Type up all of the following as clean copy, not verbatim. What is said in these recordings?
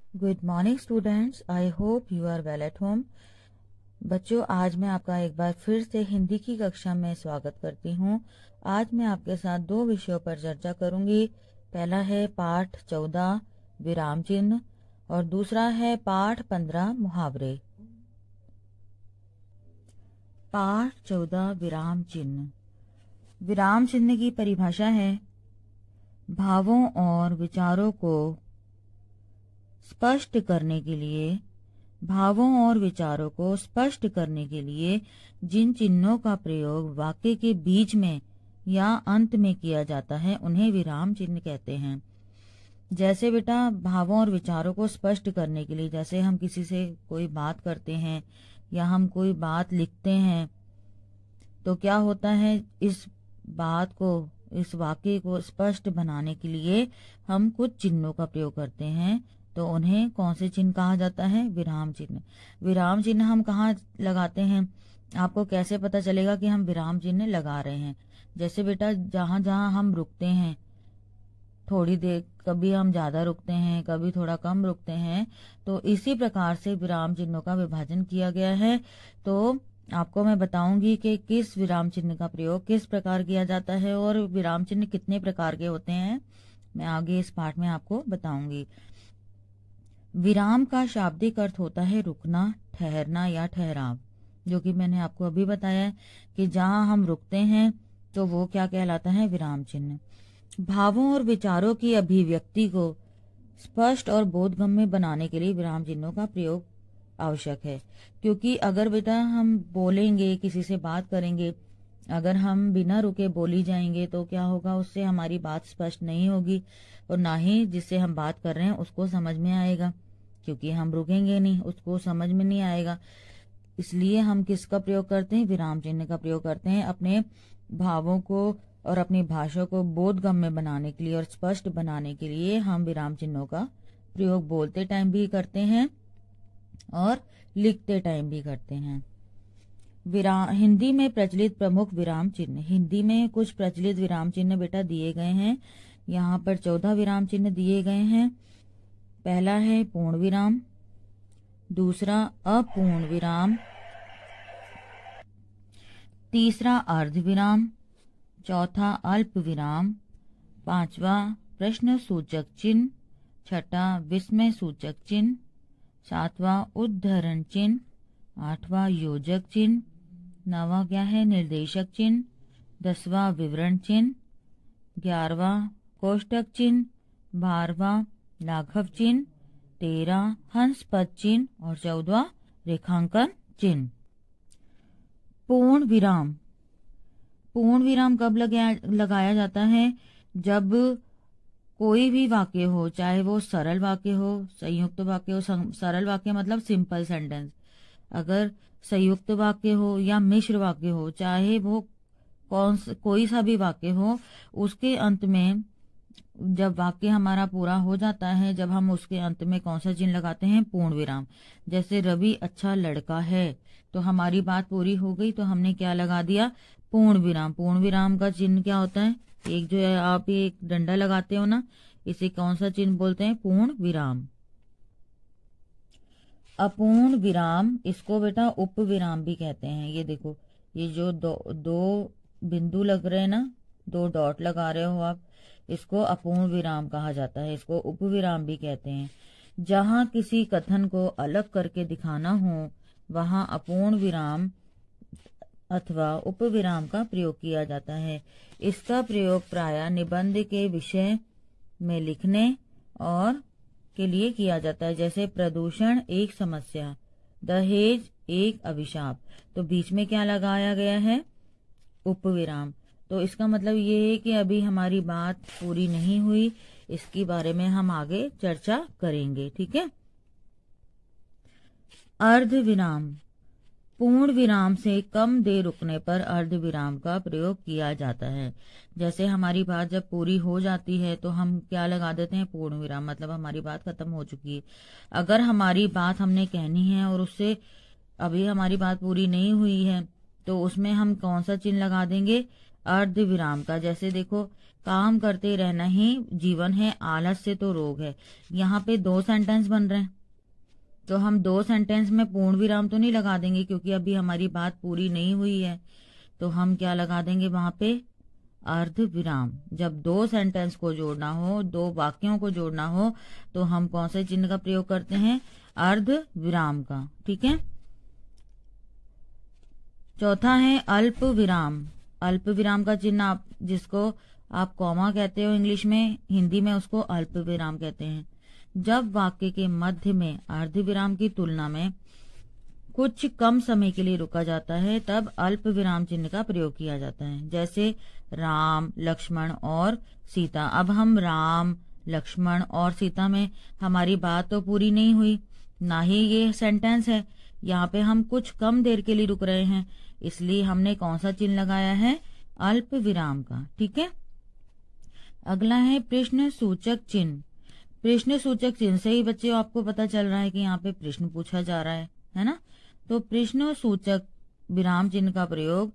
Good morning students, I hope you are well at home. बच्चों, आज मैं आपका एक बार फिर से हिंदी की कक्षा में स्वागत करती हूँ। आज मैं आपके साथ दो विषयों पर चर्चा करूंगी। पहला है पाठ 14 विराम चिन्ह और दूसरा है पाठ 15 मुहावरे। पाठ 14 विराम चिन्ह। विराम चिन्ह की परिभाषा है भावों और विचारों को स्पष्ट करने के लिए जिन चिन्हों का प्रयोग वाक्य के बीच में या अंत में किया जाता है उन्हें विराम चिन्ह कहते हैं। जैसे बेटा भावों और विचारों को स्पष्ट करने के लिए, जैसे हम किसी से कोई बात करते हैं या हम कोई बात लिखते हैं तो क्या होता है, इस बात को, इस वाक्य को स्पष्ट बनाने के लिए हम कुछ चिन्हों का प्रयोग करते हैं। तो उन्हें कौन से चिन्ह कहा जाता है? विराम चिन्ह। विराम चिन्ह हम कहाँ लगाते हैं? आपको कैसे पता चलेगा कि हम विराम चिन्ह लगा रहे हैं? जैसे बेटा जहाँ जहाँ हम रुकते हैं थोड़ी देर, कभी हम ज्यादा रुकते हैं, कभी थोड़ा कम रुकते हैं, तो इसी प्रकार से विराम चिन्हों का विभाजन किया गया है। तो आपको मैं बताऊंगी कि किस विराम चिन्ह का प्रयोग किस प्रकार किया जाता है और विराम चिन्ह कितने प्रकार के होते हैं, मैं आगे इस पाठ में आपको बताऊंगी। विराम का शाब्दिक अर्थ होता है रुकना, ठहरना या ठहराव, जो कि मैंने आपको अभी बताया है कि जहां हम रुकते हैं तो वो क्या कहलाता है? विराम चिन्ह। भावों और विचारों की अभिव्यक्ति को स्पष्ट और बोधगम्य बनाने के लिए विराम चिन्हों का प्रयोग आवश्यक है। क्योंकि अगर बेटा हम बोलेंगे, किसी से बात करेंगे, अगर हम बिना रुके बोली जाएंगे तो क्या होगा, उससे हमारी बात स्पष्ट नहीं होगी और ना ही जिससे हम बात कर रहे हैं उसको समझ में आएगा, क्योंकि हम रुकेंगे नहीं, उसको समझ में नहीं आएगा। इसलिए हम किसका प्रयोग करते हैं? विराम चिन्ह का प्रयोग करते हैं। अपने भावों को और अपनी भाषा को बोधगम्य बनाने के लिए और स्पष्ट बनाने के लिए हम विराम चिन्हों का प्रयोग बोलते टाइम भी करते हैं और लिखते टाइम भी करते हैं। हिंदी में प्रचलित प्रमुख विराम चिन्ह। हिंदी में कुछ प्रचलित विराम चिन्ह बेटा दिए गए हैं। यहाँ पर 14 विराम चिन्ह दिए गए हैं। पहला है पूर्ण विराम, दूसरा अपूर्ण विराम, तीसरा अर्ध विराम, चौथा अल्प विराम, पांचवा प्रश्न सूचक चिन्ह, छठा विस्मय सूचक चिन्ह, सातवां उद्धरण चिन्ह, आठवां योजक चिन्ह, नौवां क्या है? निर्देशक चिन्ह, 10वां विवरण चिन्ह, 11वां कोष्टक चिन्ह, 12वां लाघव चिन्ह, 13 हंस पद चिन्ह और 14वां रेखांकन चिन्ह। पूर्ण विराम। पूर्ण विराम कब लगाया जाता है? जब कोई भी वाक्य हो, चाहे वो सरल वाक्य हो, संयुक्त वाक्य हो, सरल वाक्य मतलब सिंपल सेंटेंस, अगर संयुक्त वाक्य हो या मिश्र वाक्य हो, चाहे वो कोई सा भी वाक्य हो, उसके अंत में जब वाक्य हमारा पूरा हो जाता है, जब हम उसके अंत में कौन सा चिन्ह लगाते हैं? पूर्ण विराम। जैसे रवि अच्छा लड़का है, तो हमारी बात पूरी हो गई तो हमने क्या लगा दिया? पूर्ण विराम। पूर्ण विराम का चिन्ह क्या होता है? एक जो है, आप एक डंडा लगाते हो ना, इसे कौन सा चिन्ह बोलते हैं? पूर्ण विराम। अपूर्ण विराम, इसको बेटा उप विराम भी कहते हैं। ये देखो, ये जो दो बिंदु लग रहे हैं ना, 2 डॉट लगा रहे हो आप, इसको अपूर्ण विराम कहा जाता है, इसको उप विराम भी कहते हैं। जहां किसी कथन को अलग करके दिखाना हो वहां अपूर्ण विराम अथवा उप विराम का प्रयोग किया जाता है। इसका प्रयोग प्रायः निबंध के विषय में लिखने और के लिए किया जाता है। जैसे प्रदूषण एक समस्या, दहेज एक अभिशाप, तो बीच में क्या लगाया गया है? उप विराम। तो इसका मतलब ये है कि अभी हमारी बात पूरी नहीं हुई, इसके बारे में हम आगे चर्चा करेंगे, ठीक है। अर्ध विराम। पूर्ण विराम से कम देर रुकने पर अर्ध विराम का प्रयोग किया जाता है। जैसे हमारी बात जब पूरी हो जाती है तो हम क्या लगा देते हैं? पूर्ण विराम, मतलब हमारी बात खत्म हो चुकी है। अगर हमारी बात हमने कहनी है और उससे अभी हमारी बात पूरी नहीं हुई है तो उसमें हम कौन सा चिन्ह लगा देंगे? अर्ध विराम का। जैसे देखो, काम करते रहना ही जीवन है, आलस से तो रोग है। यहाँ पे 2 सेंटेंस बन रहे हैं, तो हम 2 सेंटेंस में पूर्ण विराम तो नहीं लगा देंगे क्योंकि अभी हमारी बात पूरी नहीं हुई है। तो हम क्या लगा देंगे वहां पे? अर्ध विराम। जब 2 सेंटेंस को जोड़ना हो, 2 वाक्यों को जोड़ना हो, तो हम कौन से चिन्ह का प्रयोग करते हैं? अर्ध विराम का। ठीक है। चौथा है अल्प विराम। अल्प विराम का चिन्ह जिसको आप कॉमा कहते हो इंग्लिश में, हिंदी में उसको अल्प विराम कहते हैं। जब वाक्य के मध्य में अर्ध विराम की तुलना में कुछ कम समय के लिए रुका जाता है, तब अल्प विराम चिन्ह का प्रयोग किया जाता है। जैसे राम, लक्ष्मण और सीता। अब हम राम, लक्ष्मण और सीता में हमारी बात तो पूरी नहीं हुई, ना ही ये सेंटेंस है। यहाँ पे हम कुछ कम देर के लिए रुक रहे हैं, इसलिए हमने कौन सा चिन्ह लगाया है? अल्प विराम का। ठीक है। अगला है प्रश्न सूचक चिन्ह। प्रश्न सूचक चिन्ह से ही बच्चों आपको पता चल रहा है कि यहाँ पे प्रश्न पूछा जा रहा है ना। तो प्रश्न सूचक विराम चिन्ह का प्रयोग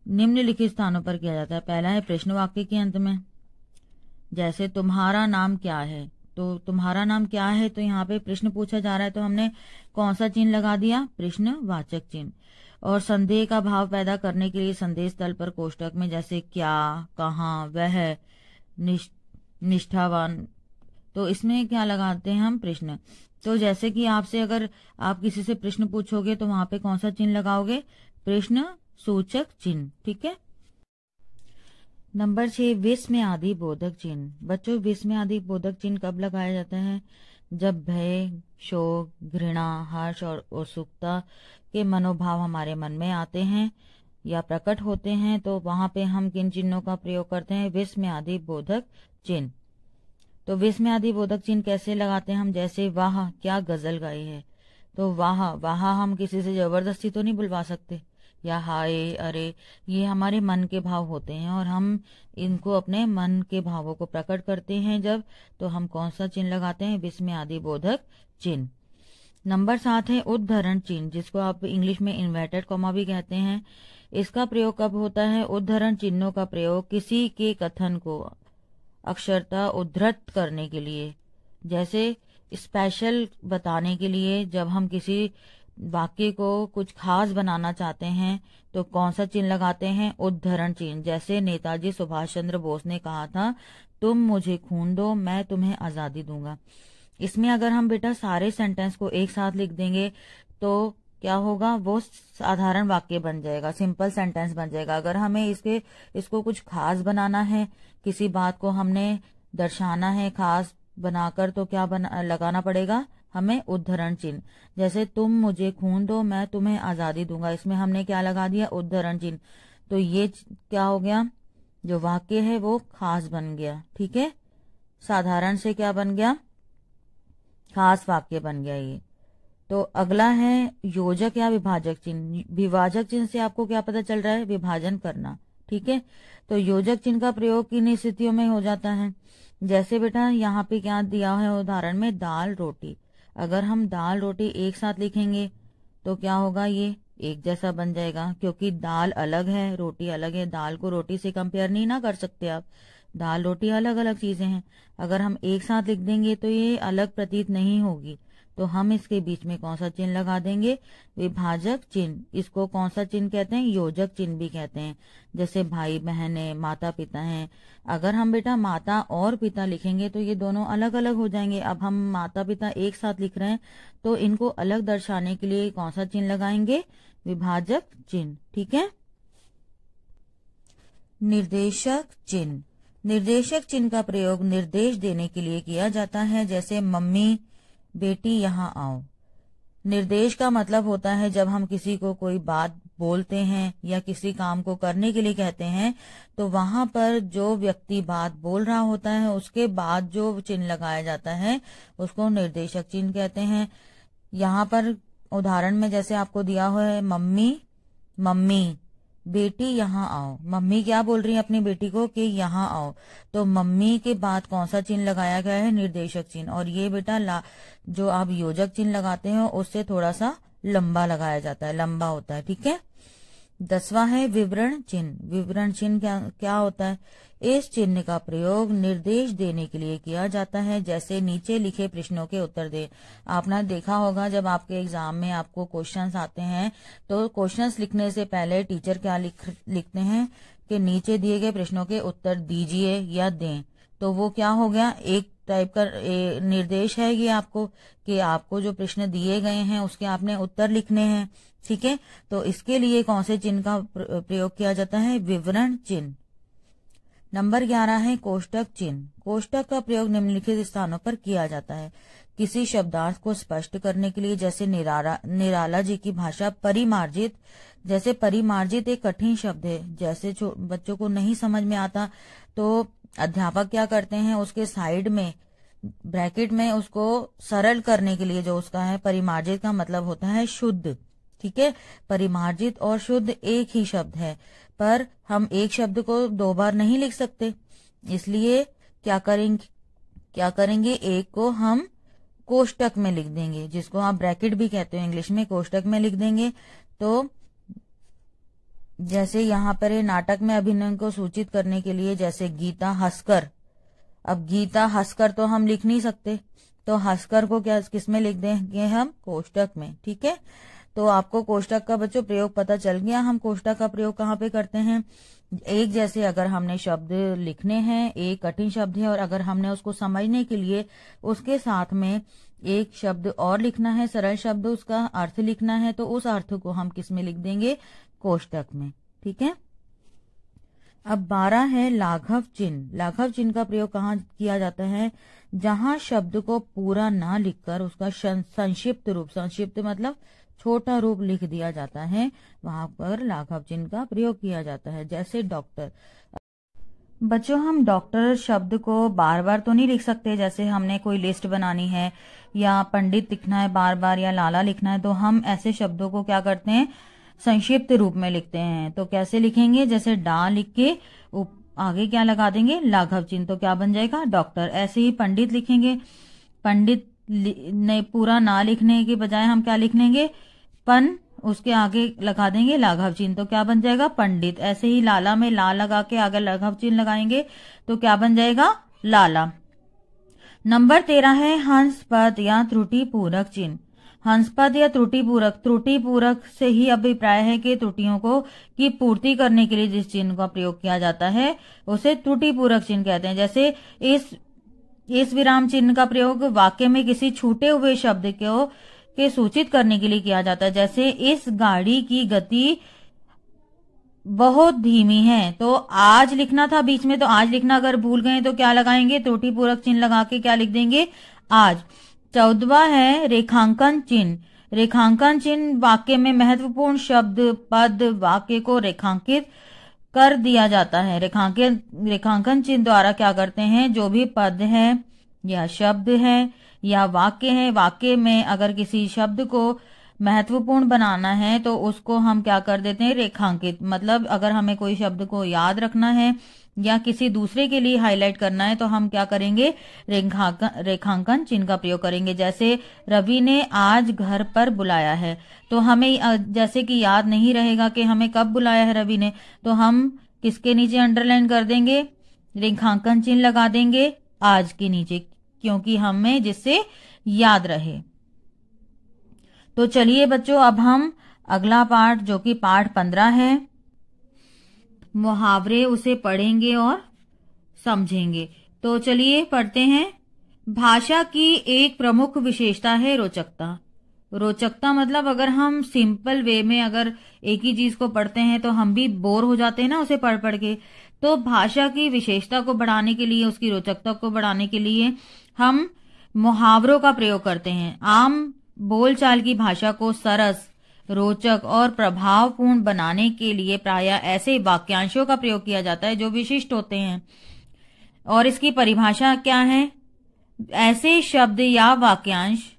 निम्नलिखित स्थानों पर किया जाता है। पहला है प्रश्न वाक्य के अंत में। जैसे तुम्हारा नाम क्या है, तो तुम्हारा नाम क्या है, तो यहाँ पे प्रश्न पूछा जा रहा है, तो हमने कौन सा चिन्ह लगा दिया? प्रश्नवाचक चिन्ह। और संदेह का भाव पैदा करने के लिए संदेश स्थल पर कोष्टक में जैसे क्या, कहाँ, वह, निष्ठावान, तो इसमें क्या लगाते हैं हम? प्रश्न। तो जैसे कि आपसे अगर आप किसी से प्रश्न पूछोगे तो वहां पे कौन सा चिन्ह लगाओगे? प्रश्न सूचक चिन्ह। ठीक है। नंबर 6 विस्मय आदि बोधक चिन्ह। बच्चों, विस्मय आदि बोधक चिन्ह कब लगाया जाता है? जब भय, शोक, घृणा, हर्ष और उत्सुकता के मनोभाव हमारे मन में आते हैं या प्रकट होते हैं, तो वहां पे हम किन चिन्हों का प्रयोग करते हैं? विस्मय आदि बोधक चिन्ह। तो विस्मय आदि बोधक चिन्ह कैसे लगाते हैं हम? जैसे वाह, क्या गजल गाई है, तो वाह, वाह हम किसी से जबरदस्ती तो नहीं बुलवा सकते। या हाय, अरे, ये हमारे मन के भाव होते हैं और हम इनको अपने मन के भावों को प्रकट करते हैं जब, तो हम कौन सा चिन्ह लगाते हैं? विस्मय आदि बोधक चिन्ह। नंबर 7 है उद्धरण चिन्ह, जिसको आप इंग्लिश में इन्वर्टेड कॉमा भी कहते हैं। इसका प्रयोग कब होता है? उद्धरण चिन्हों का प्रयोग किसी के कथन को अक्षरता उद्धृत करने के लिए, जैसे स्पेशल बताने के लिए। जब हम किसी वाक्य को कुछ खास बनाना चाहते हैं तो कौन सा चिन्ह लगाते हैं? उद्धरण चिन्ह। जैसे नेताजी सुभाष चंद्र बोस ने कहा था, तुम मुझे खून दो, मैं तुम्हें आजादी दूंगा। इसमें अगर हम बेटा सारे सेंटेंस को एक साथ लिख देंगे तो क्या होगा? वो साधारण वाक्य बन जाएगा, सिंपल सेंटेंस बन जाएगा। अगर हमें इसको कुछ खास बनाना है, किसी बात को हमने दर्शाना है खास बनाकर, तो क्या लगाना पड़ेगा हमें? उद्धरण चिन्ह। जैसे तुम मुझे खून दो, मैं तुम्हें आजादी दूंगा, इसमें हमने क्या लगा दिया? उद्धरण चिन्ह। तो ये क्या हो गया? जो वाक्य है वो खास बन गया। ठीक है। साधारण से क्या बन गया? खास वाक्य बन गया ये। तो अगला है योजक या विभाजक चिन्ह। विभाजक चिन्ह से आपको क्या पता चल रहा है? विभाजन करना। ठीक है। तो योजक चिन्ह का प्रयोग किन स्थितियों में हो जाता है? जैसे बेटा यहाँ पे क्या दिया है उदाहरण में? दाल रोटी। अगर हम दाल रोटी एक साथ लिखेंगे तो क्या होगा? ये एक जैसा बन जाएगा, क्योंकि दाल अलग है, रोटी अलग है। दाल को रोटी से कंपेयर नहीं ना कर सकते आप, दाल रोटी अलग अलग चीजें हैं। अगर हम एक साथ लिख देंगे तो ये अलग प्रतीत नहीं होगी, तो हम इसके बीच में कौन सा चिन्ह लगा देंगे? विभाजक चिन्ह। इसको कौन सा चिन्ह कहते हैं? योजक चिन्ह भी कहते हैं। जैसे भाई बहन है, माता पिता हैं। अगर हम बेटा माता और पिता लिखेंगे तो ये दोनों अलग अलग हो जाएंगे। अब हम माता पिता एक साथ लिख रहे हैं तो इनको अलग दर्शाने के लिए कौन सा चिन्ह लगाएंगे? विभाजक चिन्ह। ठीक है। निर्देशक चिन्ह। निर्देशक चिन्ह का प्रयोग निर्देश देने के लिए किया जाता है। जैसे मम्मी, बेटी यहाँ आओ। निर्देश का मतलब होता है जब हम किसी को कोई बात बोलते हैं या किसी काम को करने के लिए कहते हैं, तो वहां पर जो व्यक्ति बात बोल रहा होता है उसके बाद जो चिन्ह लगाया जाता है उसको निर्देशक चिन्ह कहते हैं। यहाँ पर उदाहरण में जैसे आपको दिया हुआ है, मम्मी, मम्मी, बेटी यहाँ आओ। मम्मी क्या बोल रही है अपनी बेटी को कि यहाँ आओ, तो मम्मी के बाद कौन सा चिन्ह लगाया गया है? निर्देशक चिन्ह। और ये बेटा जो आप योजक चिन्ह लगाते हो उससे थोड़ा सा लंबा लगाया जाता है, लंबा होता है। ठीक है। 10वां है विवरण चिन्ह। विवरण चिन्ह क्या होता है? इस चिन्ह का प्रयोग निर्देश देने के लिए किया जाता है, जैसे नीचे लिखे प्रश्नों के उत्तर दे। आपने देखा होगा जब आपके एग्जाम में आपको क्वेश्चंस आते हैं तो क्वेश्चंस लिखने से पहले टीचर क्या लिखते हैं कि नीचे दिए गए प्रश्नों के उत्तर दीजिए या दें। तो वो क्या हो गया, एक टाइप का निर्देश है ये आपको कि आपको जो प्रश्न दिए गए हैं उसके आपने उत्तर लिखने हैं। ठीक है, तो इसके लिए कौन से चिन्ह का प्रयोग किया जाता है? विवरण चिन्ह। नंबर 11 है कोष्टक चिन्ह। कोष्टक का प्रयोग निम्नलिखित स्थानों पर किया जाता है। किसी शब्दार्थ को स्पष्ट करने के लिए, जैसे निराला जी की भाषा परिमार्जित। जैसे परिमार्जित एक कठिन शब्द है, जैसे बच्चों को नहीं समझ में आता तो अध्यापक क्या करते हैं, उसके साइड में ब्रैकेट में उसको सरल करने के लिए जो उसका है, परिमार्जित का मतलब होता है शुद्ध। ठीक है, परिमार्जित और शुद्ध एक ही शब्द है, पर हम एक शब्द को 2 बार नहीं लिख सकते, इसलिए क्या करेंगे, एक को हम कोष्टक में लिख देंगे, जिसको आप ब्रैकेट भी कहते हो इंग्लिश में, कोष्टक में लिख देंगे। तो जैसे यहाँ पर नाटक में अभिनय को सूचित करने के लिए, जैसे गीता हंसकर। अब गीता हंसकर तो हम लिख नहीं सकते, तो हंसकर को क्या किस में लिख देंगे हम? कोष्टक में। ठीक है, तो आपको कोष्टक का बच्चों प्रयोग पता चल गया। हम कोष्टक का प्रयोग कहाँ पे करते हैं? एक जैसे अगर हमने शब्द लिखने हैं, एक कठिन शब्द है और अगर हमने उसको समझने के लिए उसके साथ में एक शब्द और लिखना है, सरल शब्द, उसका अर्थ लिखना है, तो उस अर्थ को हम किस में लिख देंगे? कोष्टक में। ठीक है, अब 12 है लाघव चिन्ह। लाघव चिन्ह का प्रयोग कहाँ किया जाता है? जहां शब्द को पूरा ना लिखकर उसका संक्षिप्त रूप, संक्षिप्त मतलब छोटा रूप लिख दिया जाता है, वहां पर लाघव चिन्ह का प्रयोग किया जाता है। जैसे डॉक्टर। बच्चों, हम डॉक्टर शब्द को बार बार तो नहीं लिख सकते, जैसे हमने कोई लिस्ट बनानी है या पंडित लिखना है बार बार या लाला लिखना है, तो हम ऐसे शब्दों को क्या करते हैं? संक्षिप्त रूप में लिखते हैं। तो कैसे लिखेंगे? जैसे डा लिख के आगे क्या लगा देंगे? लाघव चिन्ह, तो क्या बन जाएगा? डॉक्टर। ऐसे ही पंडित लिखेंगे, पंडित ने पूरा ना लिखने के बजाय हम क्या लिख लेंगे? पन, उसके आगे लगा देंगे लाघव चिन्ह, तो क्या बन जाएगा? पंडित। ऐसे ही लाला में ला लगा के आगे लाघव चिन्ह लगाएंगे तो क्या बन जाएगा? लाला। नंबर 13 है हंस पद या त्रुटि पूरक चिन्ह। हंसपद या त्रुटि पूरक से ही अभिप्राय है कि त्रुटियों की पूर्ति करने के लिए जिस चिन्ह का प्रयोग किया जाता है उसे त्रुटि पूरक चिन्ह कहते हैं। जैसे इस विराम चिन्ह का प्रयोग वाक्य में किसी छूटे हुए शब्द के सूचित करने के लिए किया जाता है। जैसे इस गाड़ी की गति बहुत धीमी है, तो आज लिखना था बीच में, तो आज लिखना अगर भूल गए तो क्या लगाएंगे? त्रुटि पूरक चिन्ह लगा के क्या लिख देंगे? आज। 14वां है रेखांकन चिन्ह। रेखांकन चिन्ह वाक्य में महत्वपूर्ण शब्द, पद, वाक्य को रेखांकित कर दिया जाता है। रेखांकन चिन्ह द्वारा क्या करते हैं? जो भी पद है या शब्द है या वाक्य है, वाक्य में अगर किसी शब्द को महत्वपूर्ण बनाना है तो उसको हम क्या कर देते हैं? रेखांकित। मतलब अगर हमें कोई शब्द को याद रखना है या किसी दूसरे के लिए हाईलाइट करना है तो हम क्या करेंगे? रेखांकन चिन्ह का प्रयोग करेंगे। जैसे रवि ने आज घर पर बुलाया है, तो हमें जैसे कि याद नहीं रहेगा कि हमें कब बुलाया है रवि ने, तो हम किसके नीचे अंडरलाइन कर देंगे? रेखांकन चिन्ह लगा देंगे आज के नीचे, क्योंकि हमें जिससे याद रहे। तो चलिए बच्चों, अब हम अगला पाठ जो कि पाठ 15 है, मुहावरे, उसे पढ़ेंगे और समझेंगे। तो चलिए पढ़ते हैं। भाषा की एक प्रमुख विशेषता है रोचकता। रोचकता मतलब अगर हम सिंपल वे में अगर एक ही चीज को पढ़ते हैं तो हम भी बोर हो जाते हैं ना उसे पढ़ पढ़ के। तो भाषा की विशेषता को बढ़ाने के लिए, उसकी रोचकता को बढ़ाने के लिए हम मुहावरों का प्रयोग करते हैं। आम बोलचाल की भाषा को सरस, रोचक और प्रभावपूर्ण बनाने के लिए प्रायः ऐसे वाक्यांशों का प्रयोग किया जाता है जो विशिष्ट होते हैं। और इसकी परिभाषा क्या है? ऐसे शब्द या वाक्यांश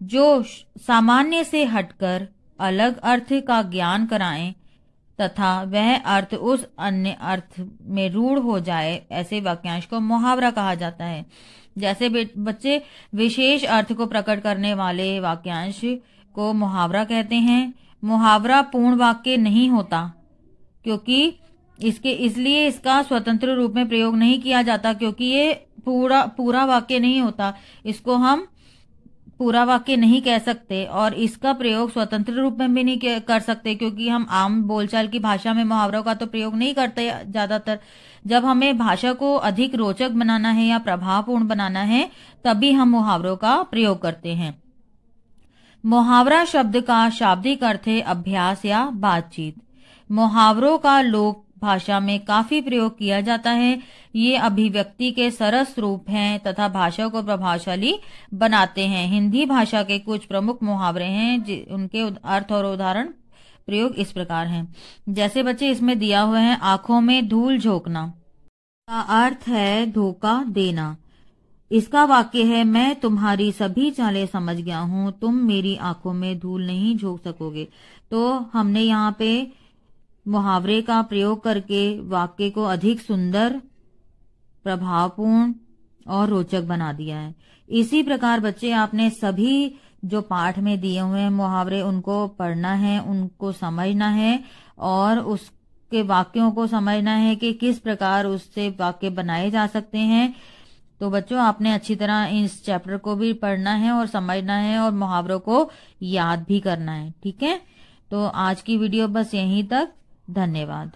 जो सामान्य से हटकर अलग अर्थ का ज्ञान कराएं तथा वह अर्थ उस अन्य अर्थ में रूढ़ हो जाए, ऐसे वाक्यांश को मुहावरा कहा जाता है। जैसे बच्चे विशेष अर्थ को प्रकट करने वाले वाक्यांश को मुहावरा कहते हैं। मुहावरा पूर्ण वाक्य नहीं होता, क्योंकि इसलिए इसका स्वतंत्र रूप में प्रयोग नहीं किया जाता, क्योंकि ये पूरा वाक्य नहीं होता। इसको हम पूरा वाक्य नहीं कह सकते और इसका प्रयोग स्वतंत्र रूप में भी नहीं कर सकते, क्योंकि हम आम बोलचाल की भाषा में मुहावरों का तो प्रयोग नहीं करते ज्यादातर। जब हमें भाषा को अधिक रोचक बनाना है या प्रभावपूर्ण बनाना है तभी हम मुहावरों का प्रयोग करते हैं। मुहावरा शब्द का शाब्दिक अर्थ है अभ्यास या बातचीत। मुहावरों का लोक भाषा में काफी प्रयोग किया जाता है। ये अभिव्यक्ति के सरस रूप हैं तथा भाषा को प्रभावशाली बनाते हैं। हिंदी भाषा के कुछ प्रमुख मुहावरे हैं, उनके अर्थ और उदाहरण प्रयोग इस प्रकार हैं। जैसे बच्चे इसमें दिया हुआ है, आंखों में धूल झोंकना का अर्थ है धोखा देना। इसका वाक्य है, मैं तुम्हारी सभी चालें समझ गया हूं, तुम मेरी आंखों में धूल नहीं झोंक सकोगे। तो हमने यहाँ पे मुहावरे का प्रयोग करके वाक्य को अधिक सुंदर, प्रभावपूर्ण और रोचक बना दिया है। इसी प्रकार बच्चे आपने सभी जो पाठ में दिए हुए हैं मुहावरे, उनको पढ़ना है, उनको समझना है और उसके वाक्यों को समझना है कि किस प्रकार उससे वाक्य बनाए जा सकते हैं। तो बच्चों आपने अच्छी तरह इस चैप्टर को भी पढ़ना है और समझना है और मुहावरों को याद भी करना है। ठीक है, तो आज की वीडियो बस यहीं तक। धन्यवाद।